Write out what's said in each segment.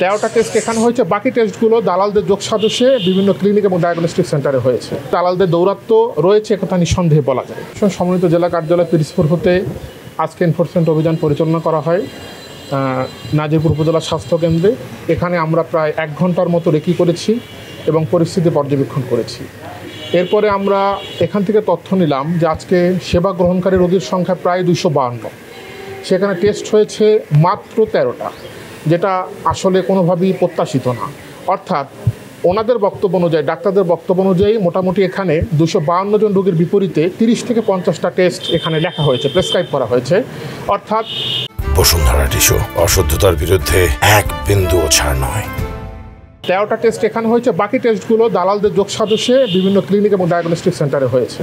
13টা test এখানে হয়েছে, বাকি টেস্টগুলো দালালদের যোগ সাজসে বিভিন্ন ক্লিনিক এবং ডায়াগনস্টিক সেন্টারে হয়েছে। দালালদের দৌরাত্ম্য রয়েছে একথা নিঃসন্দেহে বলা যায়। সমন্বিত জেলা কার্যালয় পিরিজপুর হতে আজকে এনফোর্সমেন্ট অভিযান পরিচালনা করা হয় নাজিরপুর উপজেলা স্বাস্থ্য কেন্দ্রে। এখানে আমরা প্রায় 1 ঘন্টার মতো রেকি করেছি এবং পরিস্থিতি পর্যবেক্ষণ করেছি। এরপরে আমরা এখান থেকে তথ্য নিলাম যে আজকে সেবা গ্রহণকারী রোগীর সংখ্যা প্রায় 252, সেখানে টেস্ট হয়েছে মাত্র 13টা, যেটা আসলে কোনোভাবেই প্রত্যাশিত না। অর্থাৎ ওনাদের বক্তব্য অনুযায়ী, ডাক্তারদের বক্তব্য অনুযায়ী মোটামুটি এখানে 252 জন রোগীর বিপরীতে 30 থেকে 50টা টেস্ট এখানে লেখা হয়েছে, প্রেসক্রাইব করা হয়েছে। অর্থাৎ বসুন্ধরা টিস্যু, অশুদ্ধতার বিরুদ্ধে এক বিন্দুও ছাড় নয়। 13টা টেস্ট এখানে হয়েছে, বাকি টেস্টগুলো দালালদের যোগ সাজসে বিভিন্ন ক্লিনিক এবং ডায়াগনস্টিক সেন্টারে হয়েছে।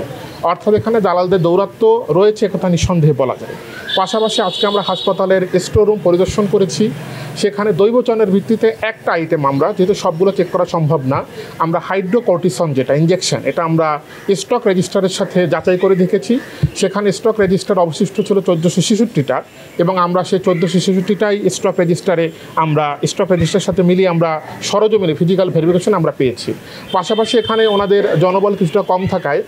অর্থাৎ এখানে দালালদের দৌরাত্ম্য রয়েছে একথা নিঃসন্দেহে বলা যায়। পাশাপাশি আজকে আমরা হাসপাতালের স্টোর রুম পরিদর্শন করেছি। সেখানে দৈবচনের ভিত্তিতে একটা আইটেম আমরা, যেহেতু সবগুলো চেক করা সম্ভব না, আমরা হাইড্রোকর্টিসন যেটা ইঞ্জেকশন, এটা আমরা স্টক রেজিস্টারের সাথে যাচাই করে দেখেছি। সেখানে স্টক রেজিস্টার অবশিষ্ট ছিল 1466টা এবং আমরা সেই 1466টাই স্টক রেজিস্টারে আমরা স্টক রেজিস্টারের সাথে মিলিয়ে আমরা সরজমিনে ফিজিক্যাল ভেরিফিকেশন আমরা পেয়েছি। পাশাপাশি এখানে ওনাদের জনবল কিছুটা কম থাকায়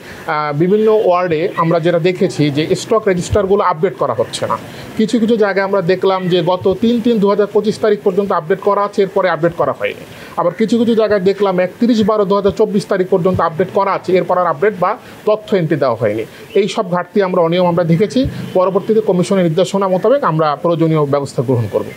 বিভিন্ন ওয়ার্ডে আমরা যেটা দেখেছি যে স্টক রেজিস্টারগুলো আপডেট করা হচ্ছে না। কিছু কিছু জায়গায় আমরা দেখলাম যে গত 3/3/2025 তারিখ পর্যন্ত আপডেট করা আছে, এরপরে আপডেট করা হয়নি। আবার কিছু কিছু জায়গায় দেখলাম 31/12/2024 তারিখ পর্যন্ত আপডেট করা আছে, এরপর আর আপডেট বা তথ্য এন্ট্রি দেওয়া হয়নি। এই সব ঘাটতি আমরা অনিয়ম আমরা দেখেছি। পরবর্তীতে কমিশনের নির্দেশনা মোতাবেক আমরা প্রয়োজনীয় ব্যবস্থা গ্রহণ করব।